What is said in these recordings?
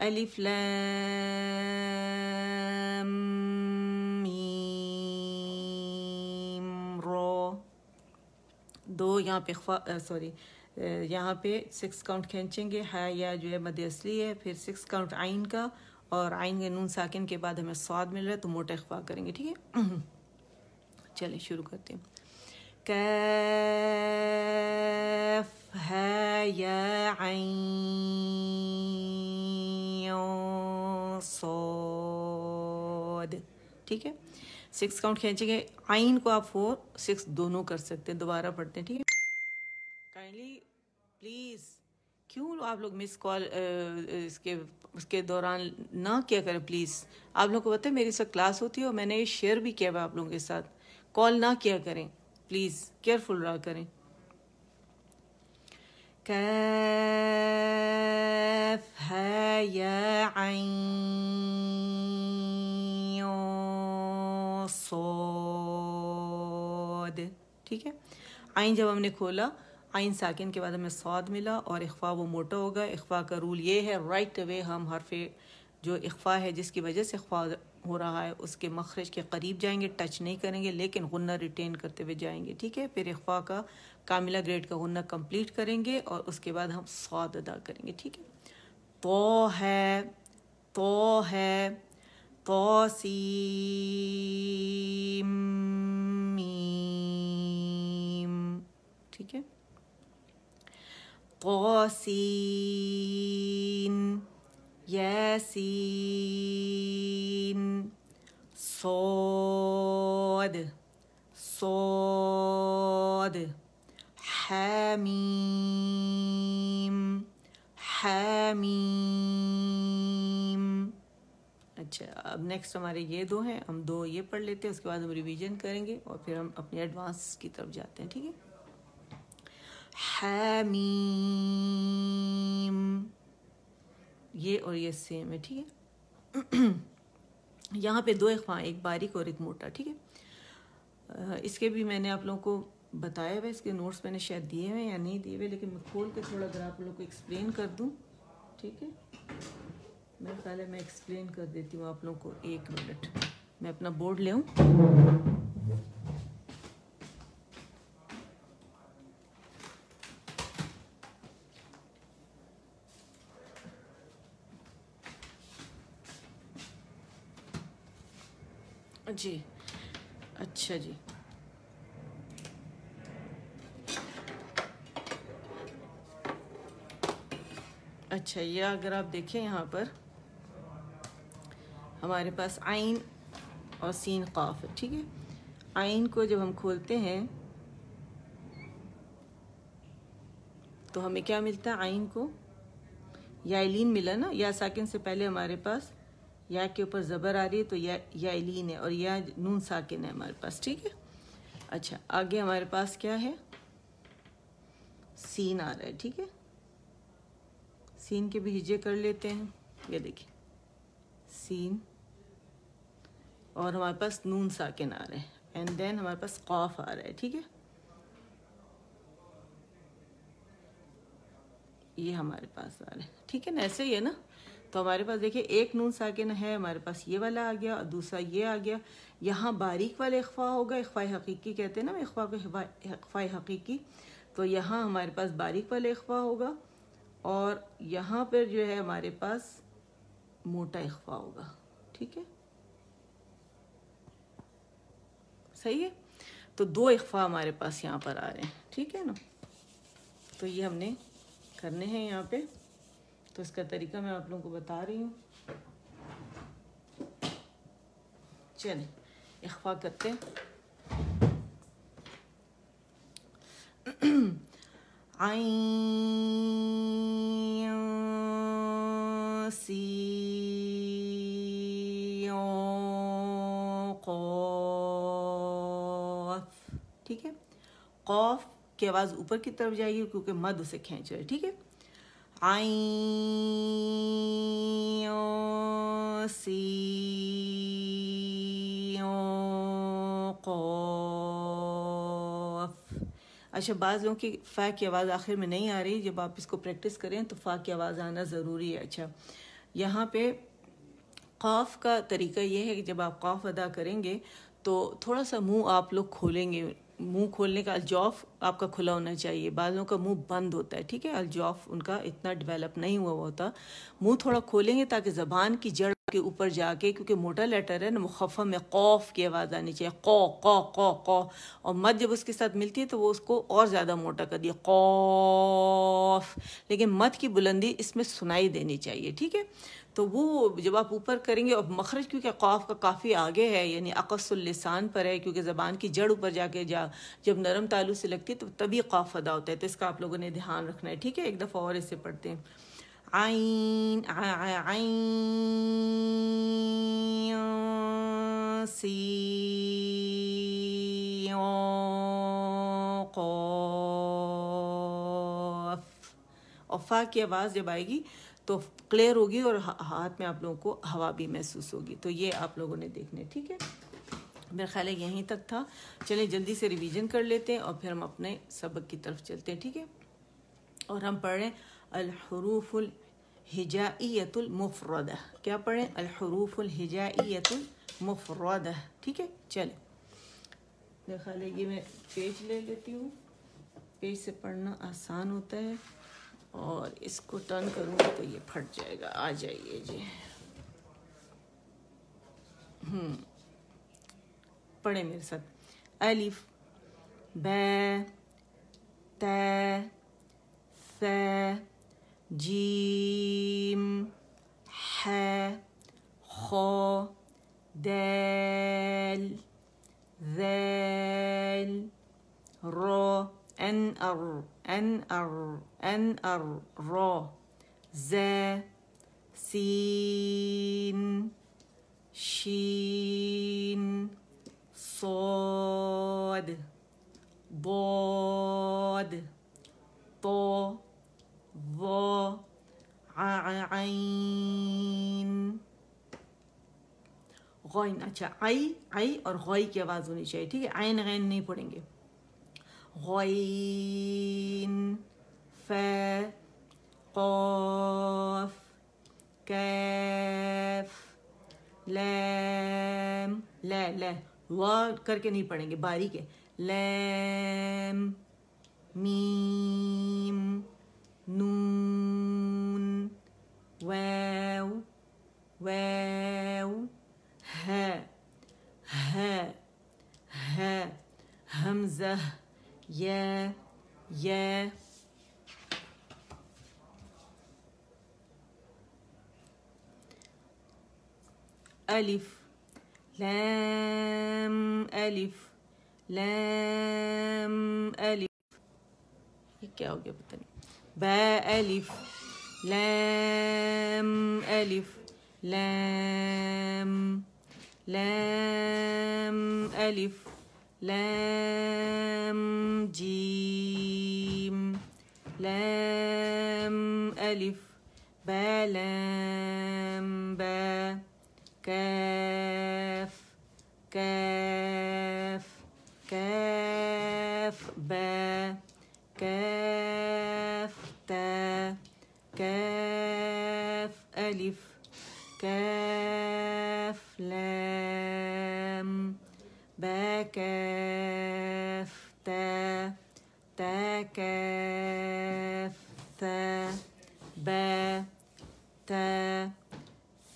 الف لام میم را. دو یہاں پہ یہاں پہ 6 کاؤنٹ کھینچیں گے. ہے یا جو ہے مد اصلی ہے, پھر 6 کاؤنٹ عین کا, اور عین کے نون ساکن کے بعد ہمیں صاد مل رہا ہے تو موٹا اخفا کریں گے. ٹھیک ہے, چلیں شروع کرتے ہیں. کاف ہے یا عین صاد. ٹھیک ہے, 6 کاؤنٹ کھینچیں گے. عین کو آپ 4 6 دونوں کر سکتے ہیں. دوبارہ پڑھتے ہیں. ٹھیک ہے, کائنڈلی پلیز کیوں آپ لوگ مس کال اس کے دوران نہ کیا کریں پلیز. آپ لوگوں کو پتہ ہے میری اس وقت کلاس ہوتی ہے اور میں نے یہ شیئر بھی کیا ہوا آپ لوگوں کے ساتھ. کال نہ کیا کریں پلیز, کیئرفل رہا کریں. کاف ہے یا عین صاد. ٹھیک ہے, عین جب ہم نے کھولا, عین ساکن کے بعد ہمیں صاد ملا اور اخفا وہ موٹا ہوگا. اخفا کا رول یہ ہے, رائٹ اوے ہم حرف جو اخفا ہے جس کی وجہ سے اخفا ہو رہا ہے اس کے مخرج کے قریب جائیں گے, ٹچ نہیں کریں گے, لیکن غنہ ریٹین کرتے ہوئے جائیں گے. ٹھیک ہے, پھر اخفا کا کاملہ گریڈ کا غنہ کمپلیٹ کریں گے اور اس کے بعد ہم صاد ادا کریں گے. ٹھیک ہے, تو ہے تو سین میم. ٹھیک ہے, طاسین یاسین صاد حامیم. اچھا, اب نیکسٹ ہمارے یہ دو ہیں, ہم دو یہ پڑھ لیتے ہیں, اس کے بعد ہم ریویژن کریں گے اور پھر ہم اپنے ایڈوانس کی طرف جاتے ہیں. ٹھیک ہے, حامیم, یہ اور یہ سیم ہے. ٹھیک ہے, یہاں پہ دو اخفا, ایک باریک اور ایک موٹا. ٹھیک ہے, اس کے بھی میں نے آپ لوگوں کو بتایا ہوا, اس کے نوٹس میں نے شاید دیے ہوئے یا نہیں دیے ہوئے, لیکن میں کھول کے تھوڑا اگر آپ لوگوں کو ایکسپلین کر دوں. ٹھیک ہے, میں پہلے میں ایکسپلین کر دیتی ہوں آپ لوگوں کو. 1 منٹ میں اپنا بورڈ لے آؤں. جی اچھا جی, اچھا یہ اگر آپ دیکھیں یہاں پر ہمارے پاس عین اور سین قاف ہے. ٹھیک ہے, عین کو جب ہم کھولتے ہیں تو ہمیں کیا ملتا ہے, عین کو یائلین ملا نا, یا ساکن سے پہلے ہمارے پاس یا کے اوپر زبر آ رہی ہے تو یائلین ہے, اور یا نون ساکن ہے ہمارے پاس. ٹھیک ہے, اچھا آگے ہمارے پاس کیا ہے, سین آ رہا ہے. ٹھیک ہے, سین کے بھی ہجے کر لیتے ہیں. یہ دیکھیں سین, اور ہمارے پاس نون ساکن آ رہے ہیں, اینڈ دین ہمارے پاس قاف آ رہا ہے. ٹھیک ہے, یہ ہمارے پاس آ رہا ہے. ٹھیک ہے نا, ایسے ہی ہے نا. تو ہمارے پاس دیکھیں ایک نون ساکن ہے ہمارے پاس, یہ والا آ گیا, اور دوسرا یہ آ گیا. یہاں باریک والا اخفا ہوگا, اخفاء حقیقی کہتے ہیں نا, اخفاء کو اخفاء حقیقی. تو یہاں ہمارے پاس باریک والا اخفا ہوگا, اور یہاں پر جو ہے ہمارے پاس موٹا اخفا ہوگا. ٹھیک ہے, صحیح ہے. تو دو اخفا ہمارے پاس یہاں پر آ رہے ہیں. ٹھیک ہے نا, تو یہ ہم نے کرنے ہیں یہاں پہ. تو اس کا طریقہ میں آپ لوگوں کو بتا رہی ہوں. چلیں اخفا کرتے ہیں. عین سین قاف. ٹھیک ہے, قاف کی آواز اوپر کی طرف جائے گی کیونکہ مد اسے کھینچ رہے. ٹھیک ہے, عین سین قاف. اچھا, بعض لوگوں کی فا کی آواز آخر میں نہیں آ رہی, جب آپ اس کو پریکٹس کریں تو فا کی آواز آنا ضروری ہے. اچھا, یہاں پہ قاف کا طریقہ یہ ہے کہ جب آپ قاف ادا کریں گے تو تھوڑا سا منہ آپ لوگ کھولیں گے. منہ کھولنے کا الجوف آپ کا کھلا ہونا چاہیے. بعضوں کا منہ بند ہوتا ہے, ٹھیک ہے, الجوف ان کا اتنا ڈیولپ نہیں ہوا ہوتا. منہ تھوڑا کھولیں گے تاکہ زبان کی جڑ کے اوپر جا کے, کیونکہ موٹا لیٹر ہے نا, مخفف میں قوف کی آواز آنی چاہیے, قو قو قو قو, اور مد جب اس کے ساتھ ملتی ہے تو وہ اس کو اور زیادہ موٹا کر دیا, قوف, لیکن مد کی بلندی اس میں سنائی دینی چاہیے, ٹھیک ہے. تو وہ جب آپ اوپر کریں گے, اور مخرج کیونکہ قاف کا کافی آگے ہے, یعنی اقص اللسان پر ہے, کیونکہ زبان کی جڑ اوپر جا کے جب نرم تالو سے لگتی ہے تو تبھی قاف ادا ہوتا ہے. تو اس کا آپ لوگوں نے دھیان رکھنا ہے, ٹھیک ہے. ایک دفعہ اور اسے پڑھتے ہیں. عین عین سین قاف, اور فا کی آواز جب آئے گی تو کلیئر ہوگی اور ہاتھ میں آپ لوگوں کو ہوا بھی محسوس ہوگی. تو یہ آپ لوگوں نے دیکھنے, ٹھیک ہے. میرا خیال ہے یہیں تک تھا. چلیں جلدی سے ریویژن کر لیتے ہیں اور پھر ہم اپنے سبق کی طرف چلتے ہیں, ٹھیک ہے. اور ہم پڑھ رہے ہیں الحروف الہجائیۃ المفردہ. کیا پڑھیں؟ الحروف الہجائیۃ المفردہ, ٹھیک ہے. چلیں میرا خیال ہے یہ میں پیج لے لیتی ہوں, پیج سے پڑھنا آسان ہوتا ہے, اور اس کو ٹرن کروں گا تو یہ پھٹ جائے گا. آ جائیے جی, پڑھیں میرے ساتھ. الف با تا ثا جیم ح خا دال ذال را ان را ز سین شین صاد ضاد طا ظا عین غین. اچھا, آئی اور غائی کی آواز ہونی چاہیے, ٹھیک ہے. عین غین نہیں پڑھیں گے. غین فا قاف کاف لام, لا کر کے نہیں پڑھیں گے, باریک ہے. لام میم نون واو ها حمزہ یا الف لام یہ کیا ہو گیا پتہ نہیں. با الف لام الف لام جیم لام الف با لام با کاف با کاف تا کاف الف کاف لام با کاف تا کاف ثا با تا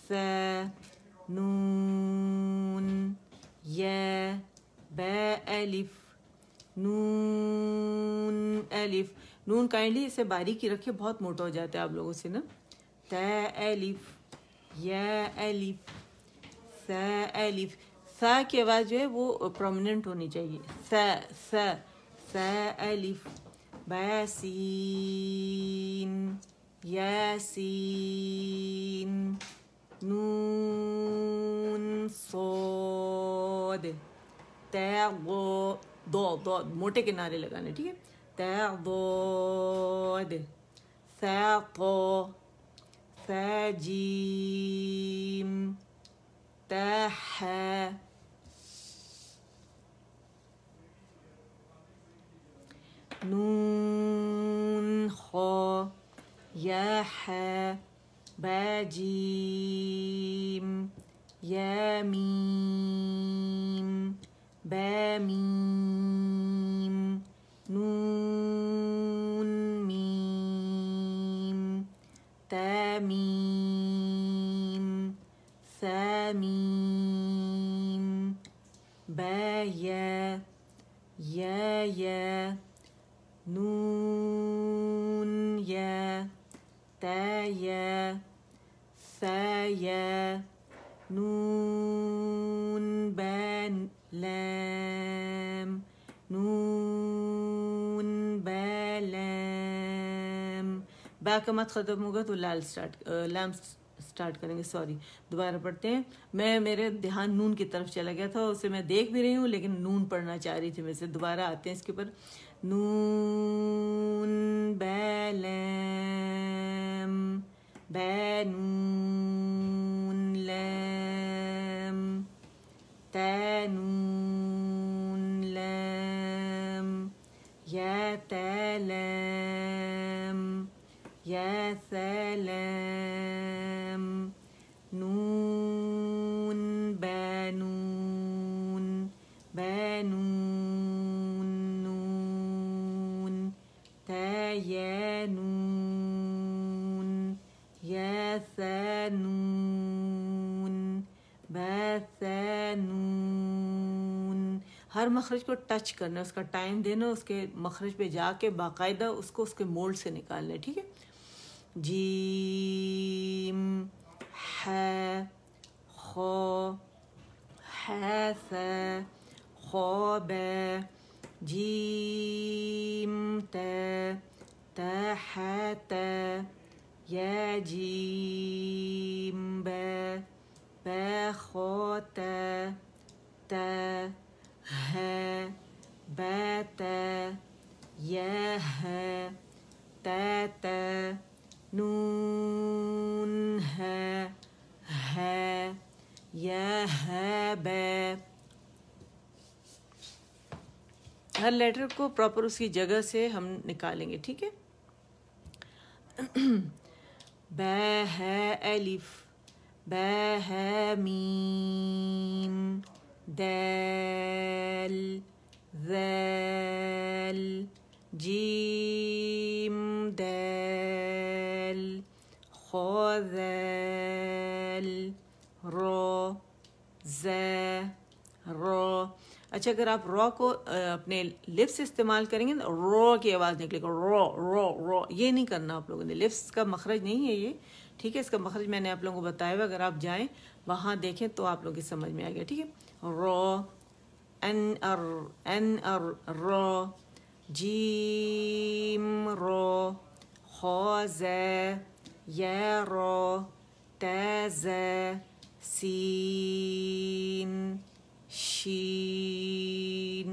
ثا نون یا با الف نون کائنڈلی اسے باریکی رکھے, بہت موٹا ہو جاتا ہے آپ لوگوں سے نا. تا الف یا الف ثا الف, ثا کی آواز جو ہے وہ پرومیننٹ ہونی چاہیے. ثا الف با سین یاسین نون صاد تا ضاد موٹے کنارے لگانے, ٹھیک ہے. تا ضاد ثا طا ثا جیم تا ح نون خا یا ح با جیم یا میم با میم نون میم تا میم ثا میم با یا یا نون یا تا یا ثا یا نون با لام نون با لام با کا مت ختم ہوگا تو لام اسٹارٹ کریں گے. سوری دوبارہ پڑھتے ہیں. میرے دھیان نون کی طرف چلا گیا تھا, اسے میں دیکھ بھی رہی ہوں لیکن نون پڑھنا چاہ رہی تھی میں سے. دوبارہ آتے ہیں اس کے اوپر. نون با لام با نون لام تا نون لام یا تا لام یا ثا لام نون با نون با نون نون تا یا نون یا ثا نون با ثا نون. ہر مخرج کو ٹچ کرنا, اس کا ٹائم دینا, اس کے مخرج پہ جا کے باقاعدہ اس کو اس کے مولڈ سے نکالنا ہے. ٹھیک ہے. جیم ح خو ح ثا خو با جیم تا تا ح تا یا جیم با با خو تا تا ہ با تا یا ہ تا تا نون ہے یا ہے بے. ہر لیٹر کو پراپر اس کی جگہ سے ہم نکالیں گے. ٹھیک ہے. با ہے الف با ہے میم دال ذال جیم دال خو ذال رو زا رو. اچھا اگر آپ رو کو اپنے لپس استعمال کریں گے رو کی آواز نکلے گا, رو رو رو. یہ نہیں کرنا آپ لوگوں نے, لپس کا مخرج نہیں ہے یہ. ٹھیک ہے. اس کا مخرج میں نے آپ لوگوں کو بتایا ہوا, اگر آپ جائیں وہاں دیکھیں تو آپ لوگوں کی سمجھ میں آ گیا. ٹھیک ہے. رو ان ار رو جیم رو خو زا یا رو تا زا سین شین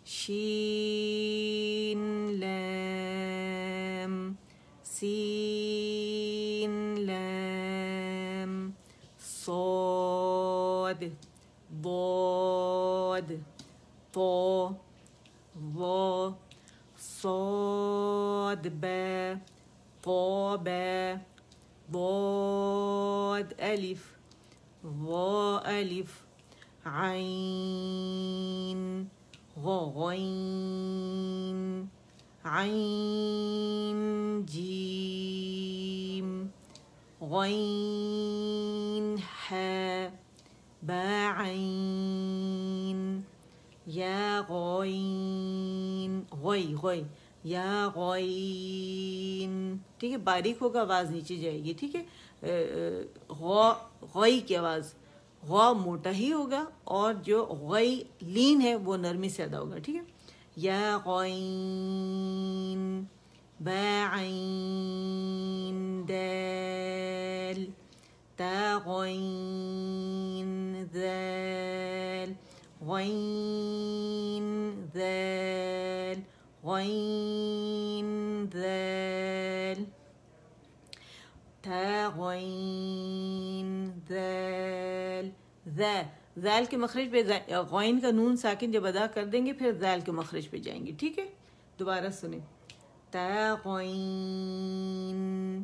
شین لام سین لام صاد ضاد طو ظا صاد با طا با ضاد الف ظا الف عين غين عين جيم غين حاء با عين یا غين غوي غوي یا غين. ٹھیک ہے. باریک ہوگا, آواز نیچے جائے گی. ٹھیک ہے. غوئی کی آواز غو موٹا ہی ہوگا اور جو غوئی لین ہے وہ نرمی سے ادا ہوگا. ٹھیک ہے. یا غین با عین دال تا غین ذال غین ذال غین ذال تا غین ذال ذا. ذال کے مخرج پہ غین کا نون ساکن جب ادا کر دیں گے پھر ذال کے مخرج پہ جائیں گے. ٹھیک ہے. دوبارہ سنیں. تا غین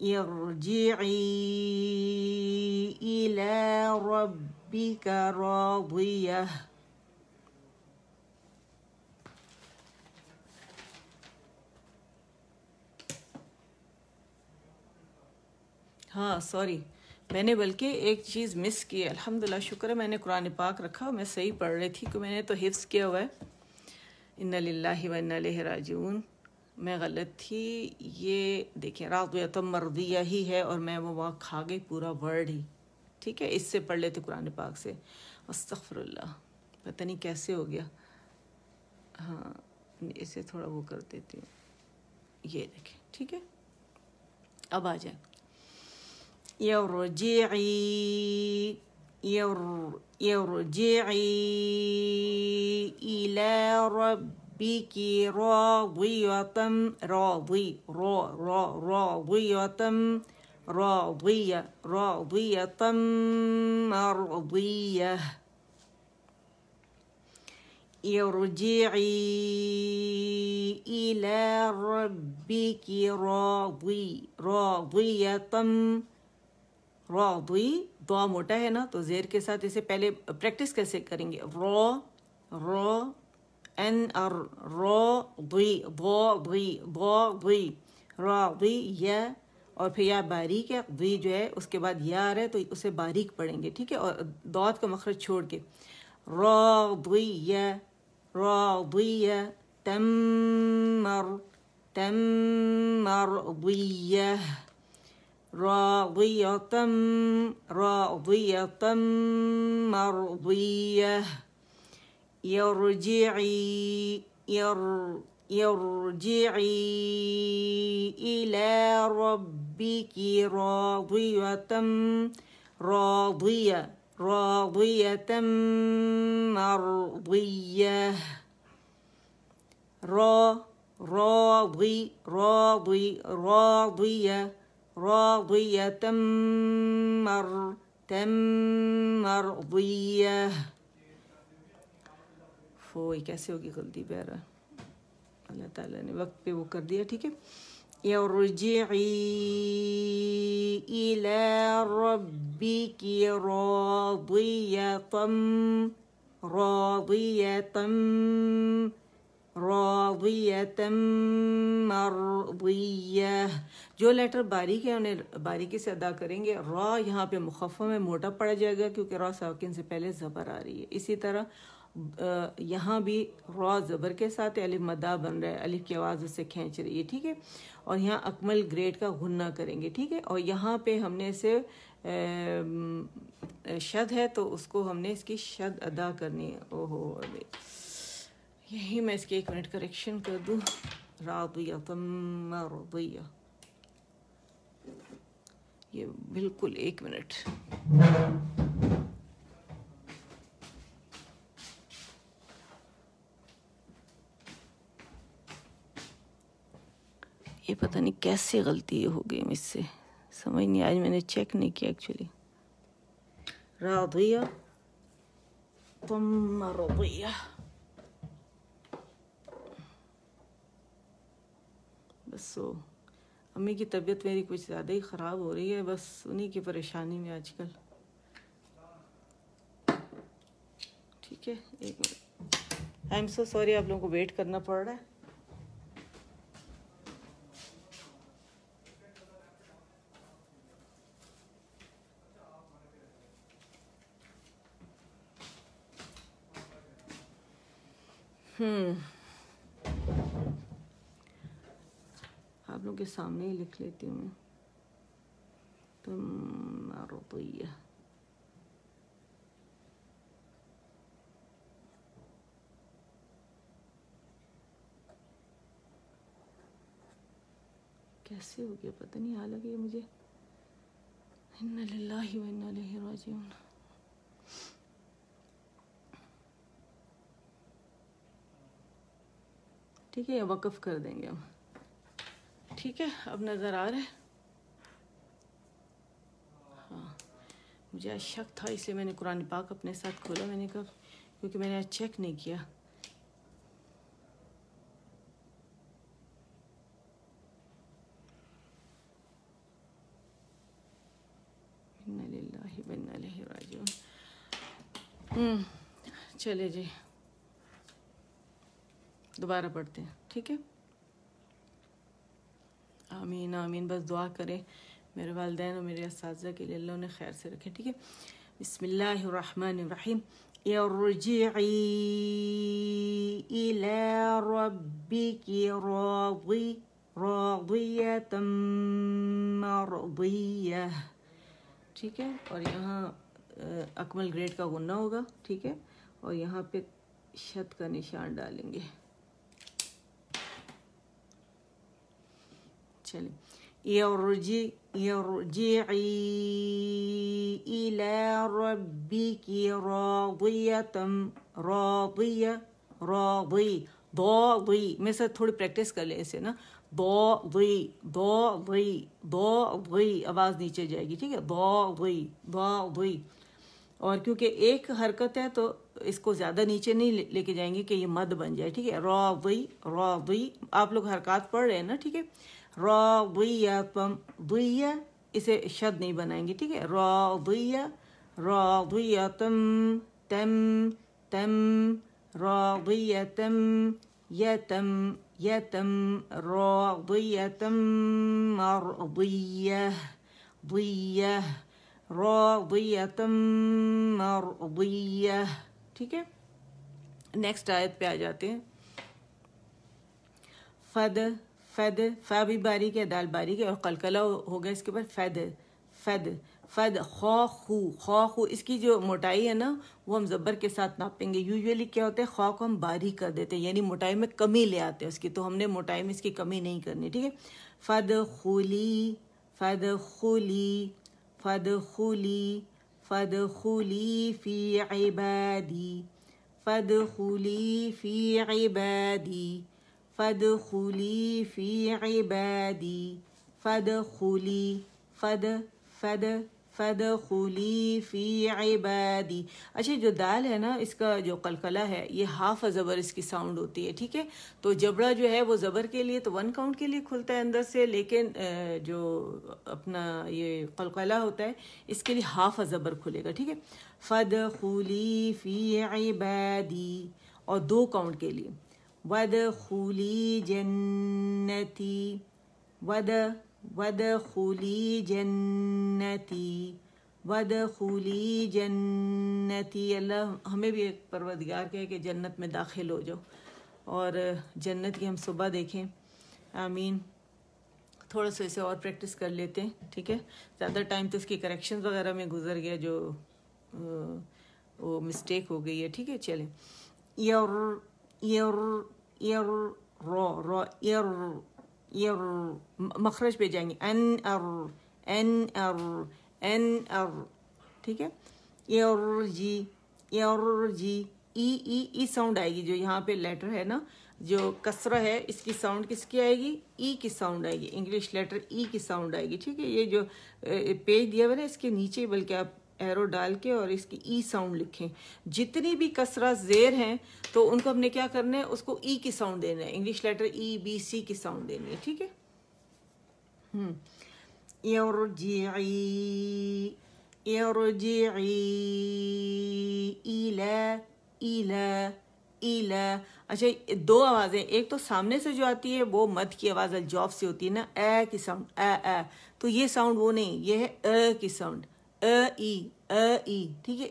ارجعی الی ربک راضیہ. ہاں سوری، میں نے بلکہ ایک چیز مس کی ہے. الحمدللہ شکر ہے میں نے قرآن پاک رکھا، میں صحیح پڑھ رہی تھی کہ میں نے تو حفظ کیا ہوا ہے. انا للہ و انا الیہ راجعون. میں غلط تھی. یہ دیکھیں راضیۃ مرضیہ ہی ہے اور میں وہ وہاں کھا گئی پورا ورڈ ہی. ٹھیک ہے، اس سے پڑھ لیتے قرآن پاک سے. استغفر اللہ، پتہ نہیں کیسے ہو گیا. ہاں اسے تھوڑا وہ کر دیتی ہوں. یہ دیکھیں ٹھیک ہے، اب آ جائیں. ارجعی الی ربک راضیۃ راضیۃ مرضیہ. ارجعی الی ربک راضیۃ راضی. دعا موٹا ہے نا تو زیر کے ساتھ اسے پہلے پریکٹس کیسے کریں گے. رو این اور راضی ضی راضی یا، اور پھر یا باریک ہے ضی جو ہے اس کے بعد یا آ رہا ہے تو اسے باریک پڑھیں گے. ٹھیک ہے، اور ضاد کا مخرج چھوڑ کے. راضیہ راضیہ مرضیہ راضیۃ مرضیہ. ارجعی الی ربک راضیۃ راضیۃ مرضیہ. راضیہ راضیۃ مرضیہ. فوئی کیسے ہوگی غلطی پیارا، اللہ تعالیٰ نے وقت پہ وہ کر دیا. ٹھیک ہے. ارجعی الی ربک راضیۃ مرضیہ. جو لیٹر باریک ہے انہیں باریکی سے ادا کریں گے. را یہاں پہ مخفف میں موٹا پڑ جائے گا کیونکہ را ساکن سے پہلے زبر آ رہی ہے. اسی طرح یہاں بھی را زبر کے ساتھ الف مدہ بن رہا ہے، الف کی آواز اس سے کھینچ رہی ہے. ٹھیک ہے، اور یہاں اکمل گریڈ کا غنہ کریں گے. ٹھیک ہے، اور یہاں پہ ہم نے اسے شد ہے تو اس کو ہم نے اس کی شد ادا کرنی ہے. اوہو یہی میں اس کی 1 منٹ کریکشن کر دوں. راضیۃ مرضیہ، یہ بالکل 1 منٹ. یہ پتہ نہیں کیسے غلطی ہو گئی مجھ سے، سمجھ نہیں، آج میں نے چیک نہیں کیا ایکچولی. راضیہ مرضیہ. بس امی کی طبیعت میری کچھ زیادہ ہی خراب ہو رہی ہے، بس انہی کی پریشانی میں آج کل. ٹھیک ہے 1 minute. I am so sorry, آپ لوگوں کو ویٹ کرنا پڑ رہا ہے. آپ لوگوں کے سامنے ہی لکھ لیتی ہوں میں. مرضیہ. کیسے ہو گیا پتہ نہیں، حالانکہ یہ مجھے انا للہ و انا الیہ راجعون. ٹھیک ہے، یا وقف کر دیں گے ہم. ٹھیک ہے، اب نظر آ رہا ہے. ہاں مجھے آج شک تھا اس لیے میں نے قرآن پاک اپنے ساتھ کھولا. میں نے کہا کیونکہ میں نے آج چیک نہیں کیا. چلے جی دوبارہ پڑھتے ہیں, ٹھیک ہے. آمین آمین. بس دعا کریں میرے والدین اور میرے اساتذہ کے لیے اللہ انہیں خیر سے رکھیں, ٹھیک ہے. بسم اللہ الرحمن الرحیم. ارجعی الی ربک راضیۃ مرضیہ, ٹھیک ہے. اور یہاں اکمل گریڈ کا غنہ ہوگا, ٹھیک ہے, اور یہاں پہ شد کا نشان ڈالیں گے. چلیں. ارجعی الی ربک راضی. ضی میں سے تھوڑی پریکٹس کر لیں اسے نا. ضی آواز نیچے جائے گی, ٹھیک ہے. ضی. اور کیونکہ ایک حرکت ہے تو اس کو زیادہ نیچے نہیں لے کے جائیں گے کہ یہ مد بن جائے, ٹھیک ہے. راضی آپ لوگ حرکات پڑھ رہے ہیں نا, ٹھیک ہے. راضیۃم ضیہ اسے شد نہیں بنائیں گے, ٹھیک ہے. راضیۃم تم راضیۃم یتم راضیۃم مرضیہ راضیۃم مرضیہ, ٹھیک ہے. نیکسٹ آیت پہ آ جاتے ہیں. فد فا بھی باریک ہے, دال باریک ہے, اور قلقلہ ہوگا اس کے اوپر. فد خو اس کی جو موٹائی ہے نا وہ ہم زبر کے ساتھ ناپیں گے. یوزولی کیا ہوتا ہے خواہ کو ہم باریک کر دیتے ہیں, یعنی موٹائی میں کمی لے آتے ہیں اس کی, تو ہم نے موٹائی میں اس کی کمی نہیں کرنی, ٹھیک ہے. فادخلی فی عبادی فادخلی فی عبادی فادخلی فی عبادی فادخلی فادخلی فی عبادی. اچھا جو دال ہے نا اس کا جو قلقلہ ہے یہ ہاف زبر اس کی ساؤنڈ ہوتی ہے, ٹھیک ہے. تو جبڑا جو ہے وہ زبر کے لیے تو 1 کاؤنٹ کے لیے کھلتا ہے اندر سے, لیکن جو اپنا یہ قلقلہ ہوتا ہے اس کے لیے ہاف زبر کھلے گا, ٹھیک ہے. فادخلی فی عبادی, اور 2 کاؤنٹ کے لیے. وادخلی جنتی وادخلی جنتی وادخلی جنتی. اللہ ہمیں بھی ایک پروردگار کہے کہ جنت میں داخل ہو جاؤ, اور جنت کی ہم صبح دیکھیں. آمین. تھوڑا سا اسے اور پریکٹس کر لیتے ہیں, ٹھیک ہے. زیادہ ٹائم تو اس کی کریکشنز وغیرہ میں گزر گیا جو وہ مسٹیک ہو گئی ہے, ٹھیک ہے. چلیں. مخرج پہ جائیں گے. ٹھیک ہے. یرجی ای ساؤنڈ آئے گی, جو یہاں پہ لیٹر ہے نا جو کسرہ ہے اس کی ساؤنڈ کس کی آئے گی, ای کی ساؤنڈ آئے گی. انگلش لیٹر ای کی ساؤنڈ آئے گی, ٹھیک ہے. یہ جو پیج دیا ہوا ہے اس کے نیچے بلکہ آپ ایرو ڈال کے اور اس کی ای ساؤنڈ لکھیں. جتنی بھی کسرہ زیر ہیں تو ان کو ہم نے کیا کرنا ہے, اس کو ای کی ساؤنڈ دینا ہے. English letter E B C کی ساؤنڈ دینی ہے, ٹھیک ہے. ارجعی الی. اچھا 2 آوازیں, ایک تو سامنے سے جو آتی ہے وہ مد کی آواز الجوف سے ہوتی ہے نا, اے کی ساؤنڈ اے, تو یہ ساؤنڈ وہ نہیں, یہ ہے اے کی ساؤنڈ, ای, ٹھیک ہے.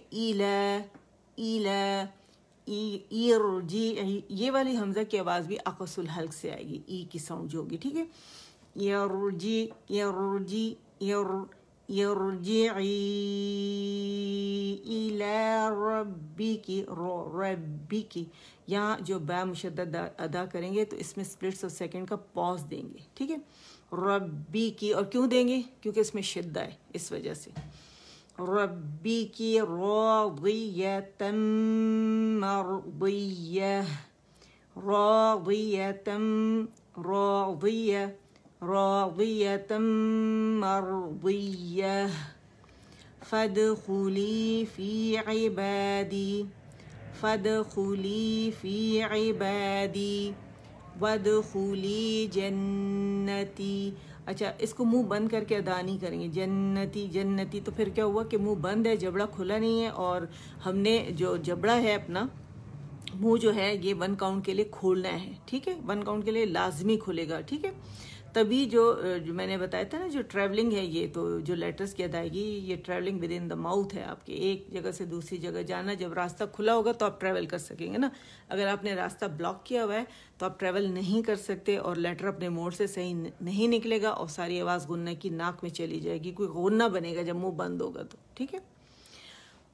ارجعی, یہ والی حمزہ کی آواز بھی اقص الحلق سے آئے گی, ای کی ساؤنڈ جو ہوگی, ٹھیک ہے. یرجعی الی ربک. یہاں جو با مشدد ادا کریں گے تو اس میں سپلٹس آف سیکنڈ کا پاز دیں گے, ٹھیک ہے. ربی کی, اور کیوں دیں گے کیونکہ اس میں شدہ ہے اس وجہ سے. ربی کی راضیۃ مرضیہ راضیۃ مرضیہ. فادخلی فی عبادی فادخلی فی عبادی وادخلی جنتی. اچھا اس کو منہ بند کر کے ادا نہیں کریں گے، جنتی جنتی، تو پھر کیا ہوا کہ منہ بند ہے، جبڑا کھلا نہیں ہے، اور ہم نے جو جبڑا ہے اپنا منہ جو ہے یہ 1 کاؤنٹ کے لیے کھولنا ہے، ٹھیک ہے، 1 کاؤنٹ کے لیے لازمی کھلے گا، ٹھیک ہے. تبھی جو میں نے بتایا تھا نا جو ٹریولنگ ہے، یہ تو جو لیٹرز کی ادائیگی یہ travelling with in the mouth ہے، آپ کے ایک جگہ سے دوسری جگہ جانا. جب راستہ کھلا ہوگا تو آپ ٹریول کر سکیں گے نا. اگر آپ نے راستہ بلاک کیا ہوا ہے تو آپ ٹریول نہیں کر سکتے، اور لیٹر اپنے موڑ سے صحیح نہیں نکلے گا، اور ساری آواز غنہ کی ناک میں چلی جائے گی، کوئی غنہ بنے گا جب منہ بند ہوگا تو، ٹھیک ہے،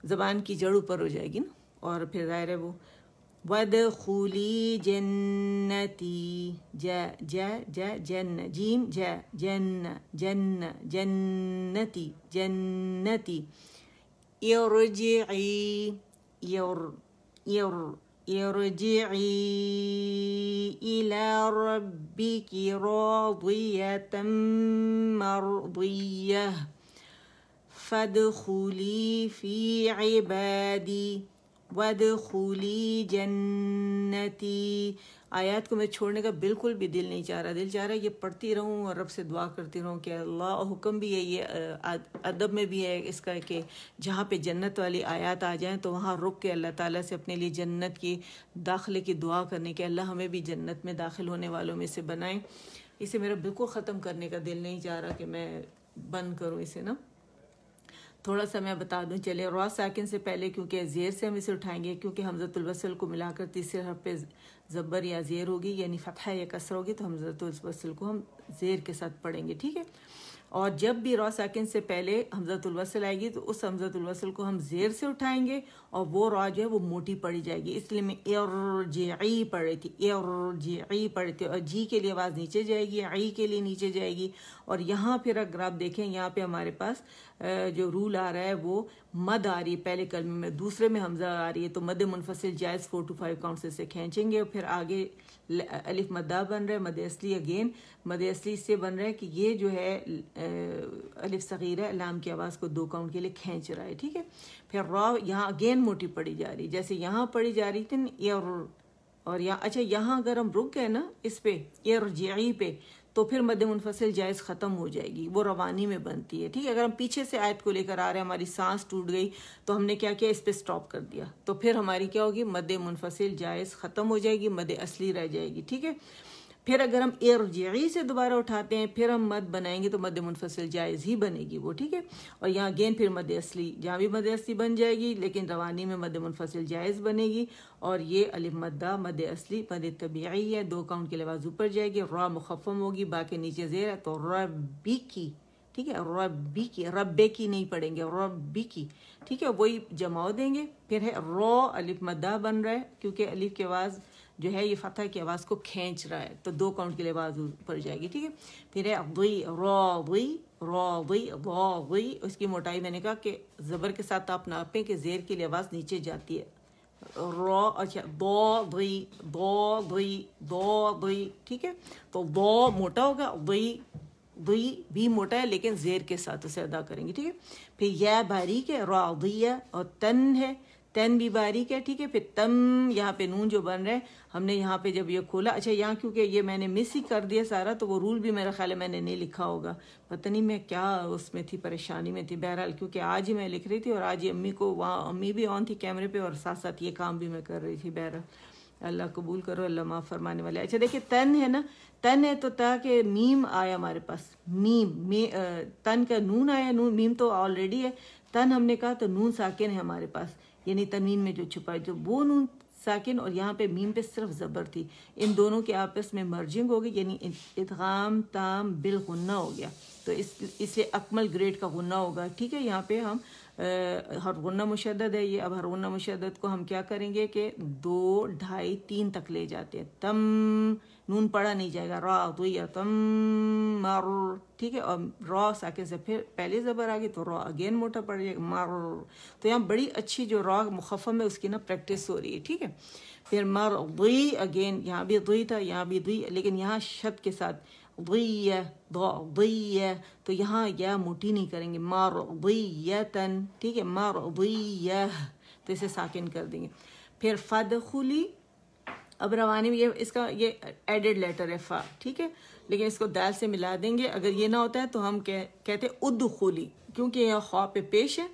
زبان کی جڑ اوپر ہو جائے گی نا. اور پھر ظاہر ہے وہ وَادْخُلِي جَنَّتِي، جن جیم جنتی جنتی، ارجعی ارجعی إِلَى رَبِّكِ راضية مرضية فادخلی فی عبادی وادخلی جنتی. آیات کو میں چھوڑنے کا بالکل بھی دل نہیں چاہ رہا، دل چاہ رہا ہے یہ پڑھتی رہوں اور رب سے دعا کرتی رہوں کہ اللہ، حکم بھی ہے یہ ادب میں بھی ہے اس کا کہ جہاں پہ جنت والی آیات آ جائیں تو وہاں رک کے اللہ تعالیٰ سے اپنے لیے جنت کی داخلے کی دعا کرنے کہ اللہ ہمیں بھی جنت میں داخل ہونے والوں میں سے بنائیں. اسے میرا بالکل ختم کرنے کا دل نہیں چاہ رہا کہ میں بند کروں اسے نا. تھوڑا سا میں بتا دوں، چلے را ساکن سے پہلے کیونکہ زیر سے ہم اسے اٹھائیں گے، کیونکہ حمزۃ الوصل کو ملا کر تیسرے حرف پہ زبر یا زیر ہوگی، یعنی فتحہ یا کسر ہوگی، تو حمزۃ الوصل کو ہم زیر کے ساتھ پڑھیں گے، ٹھیک ہے. اور جب بھی را ساکن سے پہلے حمزۃ الوصل آئے گی تو اس حمزۃ الوصل کو ہم زیر سے اٹھائیں گے، اور وہ را جو ہے وہ موٹی پڑھی جائے گی. اس لیے میں ارجعی پڑھ رہی تھی، ارجعی پڑھ رہی تھی، اور جی کے لیے آواز نیچے جائے گی، عی کے لیے نیچے جائے گی. اور یہاں پھر اگر آپ دیکھیں یہاں پہ ہمارے پاس جو رول آ رہا ہے وہ مد آ رہی ہے پہلے کلمے میں، دوسرے میں حمزہ آ رہی ہے، تو مد منفصل جائز 4 to 5 کاؤنٹ سے کھینچیں گے. اور پھر آگے الف مدہ بن رہا ہے، مد اصلی، اگین مد اصلی سے بن رہا ہے کہ یہ جو ہے الف صغیرہ لام کی آواز کو 2 کاؤنٹ کے لیے کھینچ رہا ہے، ٹھیک ہے. پھر را یہاں اگین موٹی پڑی جا رہی، جیسے یہاں پڑی جا رہی تھی اور یہاں اچھا یہاں اگر ہم رک گئے نا اس پہ ارجعی پہ تو پھر مد منفصل جائز ختم ہو جائے گی، وہ روانی میں بنتی ہے، ٹھیک ہے. اگر ہم پیچھے سے آیت کو لے کر آ رہے ہیں، ہماری سانس ٹوٹ گئی تو ہم نے کیا کیا، اس پہ سٹاپ کر دیا، تو پھر ہماری کیا ہوگی، مد منفصل جائز ختم ہو جائے گی، مد اصلی رہ جائے گی، ٹھیک ہے. پھر اگر ہم ارجعی سے دوبارہ اٹھاتے ہیں پھر ہم مد بنائیں گے تو مد منفصل جائز ہی بنے گی وہ، ٹھیک ہے. اور یہاں اگین پھر مد اصلی، جہاں بھی مد اصلی بن جائے گی لیکن روانی میں مد منفصل جائز بنے گی. اور یہ الف مدہ مد اصلی مد طبیعی ہے، 2 کاؤنٹ کے لیے آواز اوپر جائے گی، را مخفم ہوگی، باقی نیچے زیر ہے، تو ربی کی، ٹھیک ہے، ربی کی، ربے کی نہیں پڑھیں گے، ربی کی، ٹھیک ہے. وہی جماؤ دیں گے. پھر ہے را الف مدہ بن رہا ہے کیونکہ الف کی آواز جو ہے یہ فتح کی آواز کو کھینچ رہا ہے، تو 2 کاؤنٹ کے لیے آواز اوپر جائے گی، ٹھیک ہے. پھر ہے ضی، راضی راضی ضی، اس کی موٹائی میں نے کہا کہ زبر کے ساتھ آپ ناپیں کہ زیر کے لیے آواز نیچے جاتی ہے. را اچھا ضی ضی، ٹھیک ہے. تو ض موٹا ہوگا، ضی بھی موٹا ہے لیکن زیر کے ساتھ اسے ادا کریں گے، ٹھیک ہے. پھر یا باریک ہے، راضیہ، اور تن ہے، تن بھی باریک ہے، ٹھیک ہے. پھر تم، یہاں پہ نون جو بن رہا ہے ہم نے یہاں پہ جب یہ کھولا، اچھا یہاں کیونکہ یہ میں نے مس ہی کر دیا سارا تو وہ رول بھی میرا خیال ہے میں نے نہیں لکھا ہوگا، پتہ نہیں میں کیا اس میں تھی، پریشانی میں تھی. بہرحال کیونکہ آج ہی میں لکھ رہی تھی اور آج ہی امی کو وہاں، امی بھی آن تھی کیمرے پہ اور ساتھ ساتھ یہ کام بھی میں کر رہی تھی. بہرحال اللہ قبول کرو، اللہ معاف فرمانے والے. اچھا دیکھیں تن ہے نا، تن ہے تو تاکہ میم آیا ہمارے پاس، میم تن کا نون آیا، نون میم تو آلریڈی ہے، تن ہم نے کہا تو نون ساکن ہے ہمارے پاس، یعنی تنوین میں جو چھپا ہے جو وہ نون ساکن، اور یہاں پہ میم پہ صرف زبر تھی، ان دونوں کے آپس میں مرجنگ ہو گئی، یعنی ادغام تام بالغنہ ہو گیا، تو اس سے اکمل گریڈ کا غنہ ہوگا، ٹھیک ہے. یہاں پہ ہم ہر غنہ مشدد ہے یہ، اب ہر غنہ مشدد کو ہم کیا کریں گے کہ 2 2.5 3 تک لے جاتے ہیں. تم نون پڑھا نہیں جائے گا، را ضی تم مر، ٹھیک ہے. اور را ساکن سے پھر پہلے زبر آ گئی تو را اگین موٹا پڑ جائے گا، مر. تو یہاں بڑی اچھی جو را مخفم ہے اس کی نا پریکٹس ہو رہی ہے، ٹھیک ہے. پھر مر ضی، اگین یہاں بھی ضی تھا، یہاں بھی ضی، لیکن یہاں شد کے ساتھ ضیہ ضیہ، تو یہاں یا موٹی نہیں کریں گے، مرضیتن، ٹھیک ہے، مرضیہ، تو اسے ساکن کر دیں گے. پھر فادخلی، اب روانی میں اس کا یہ ایڈڈ لیٹر ہے فا، ٹھیک ہے، لیکن اس کو دال سے ملا دیں گے. اگر یہ نہ ہوتا ہے تو ہم کہتے ادخلی، کیونکہ یہ خواہ پہ پیش ہے.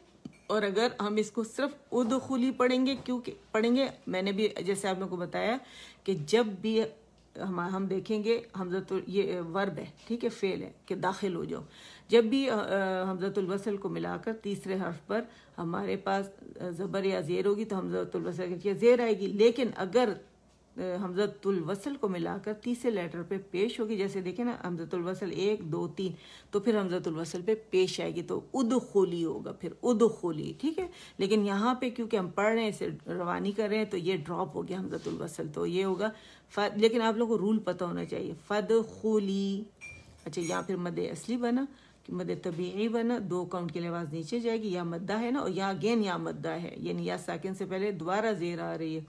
اور اگر ہم اس کو صرف ادخلی پڑھیں گے، کیونکہ پڑھیں گے، میں نے بھی جیسے آپ لوگوں کو بتایا کہ جب بھی ہم دیکھیں گے حمزۃ یہ ورب ہے، ٹھیک ہے، فعل ہے کہ داخل ہو جاؤ. جب بھی حمزۃ الوصل کو ملا کر تیسرے حرف پر ہمارے پاس زبر یا زیر ہوگی تو حمزۃ الوصل کی زیر آئے گی. لیکن اگر حمزۃ الوصل کو ملا کر تیسرے لیٹر پہ پیش ہوگی، جیسے دیکھیں نا حمزۃ الوصل 1 2 3، تو پھر حمزۃ الوصل پہ پیش آئے گی تو ادخلی ہوگا، پھر ادخلی، ٹھیک ہے. لیکن یہاں پہ کیونکہ ہم پڑھ رہے ہیں، اسے روانی کر رہے ہیں، تو یہ ڈراپ ہو گیا حمزۃ الوصل، تو یہ ہوگا لیکن آپ لوگوں کو رول پتہ ہونا چاہیے. فدخلی، اچھا یہاں پھر مد اصلی بنا، مد طبیعی بنا، 2 کاؤنٹ کے لیے آواز نیچے جائے گی. یا مدہ ہے نا، اور یہاں اگین یا مدہ ہے، یعنی یا ساکن سے پہلے دوبارہ زیر آ رہی ہے.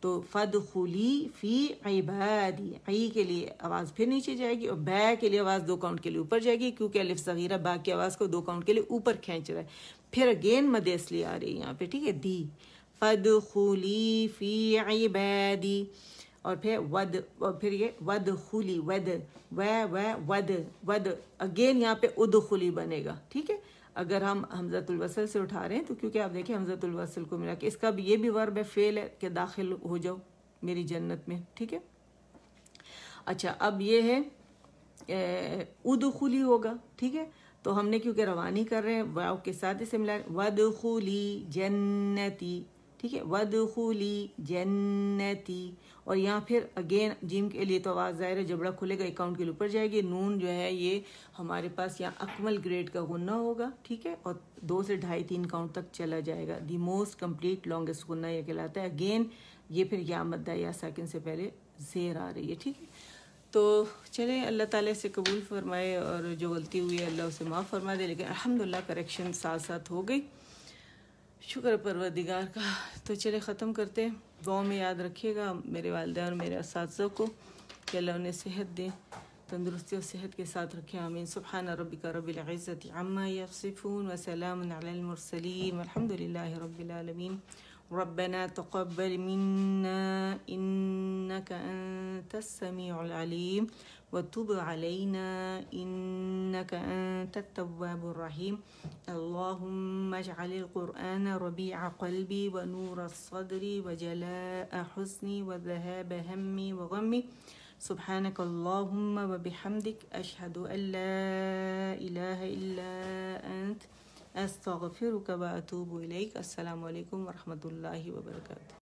تو فدخلی فی عبادی، عی کے لیے آواز پھر نیچے جائے گی، اور با کے لیے آواز 2 کاؤنٹ کے لیے اوپر جائے گی، کیونکہ الف صغیرہ با کی آواز کو 2 کاؤنٹ کے لیے اوپر کھینچ رہا ہے. پھر اگین مد اصلی آ رہی ہے یہاں پہ، ٹھیک ہے، دی فدخلی فی عبادی. اور پھر ود، اور پھر یہ ودخلی، ود ود اگین یہاں پہ ادخلی بنے گا، ٹھیک ہے. اگر ہم حمزۃ الوصل سے اٹھا رہے ہیں تو کیونکہ آپ دیکھیں حمزۃ الوصل کو ملا کے اس کا بھی یہ بھی ورب ہے، فعل ہے کہ داخل ہو جاؤ میری جنت میں، ٹھیک ہے. اچھا اب یہ ہے ادخلی ہوگا، ٹھیک ہے. تو ہم نے کیونکہ روانی کر رہے ہیں واو کے ساتھ اسے ملا ودخلی جنتی، ٹھیک ہے، ودخلی جنتی. اور یہاں پھر اگین جیم کے لیے تو آواز ظاہر ہے جبڑا کھلے گا، 1 کاؤنٹ کے اوپر جائے گی. نون جو ہے یہ ہمارے پاس یہاں اکمل گریڈ کا غنہ ہوگا، ٹھیک ہے، اور 2 سے 2.5 3 کاؤنٹ تک چلا جائے گا. دی موسٹ کمپلیٹ لانگسٹ غنہ یہ کہلاتا ہے. اگین یہ پھر یا مدہ یا ساکن سے پہلے زیر آ رہی ہے، ٹھیک ہے. تو چلیں اللہ تعالیٰ سے قبول فرمائے، اور جو غلطی ہوئی ہے اللہ اسے معاف فرما دے. لیکن الحمدللہ کریکشن ساتھ ساتھ ہو گئی، شکر پروردگار کا. تو چلے ختم کرتے ہیں. دعاؤں میں یاد رکھیے گا میرے والدین اور میرے اساتذہ کو کہ اللہ انہیں صحت دے، تندرستی اور صحت کے ساتھ رکھے، آمین. سبحان ربک رب العزت عما یصفون وسلام علی المرسلین والحمد للہ رب العالمین. ربنا تقبل منا إنك أنت السميع العليم وتب علينا إنك أنت التواب الرحيم. اللهم اجعل القرآن ربيع قلبي ونور الصدر وجلاء حزني وذهاب همي وغمي. سبحانك اللهم وبحمدك أشهد أن لا إله إلا أنت استغفرك واتوب الیک. السلام علیکم ورحمۃ اللہ وبرکاتہ.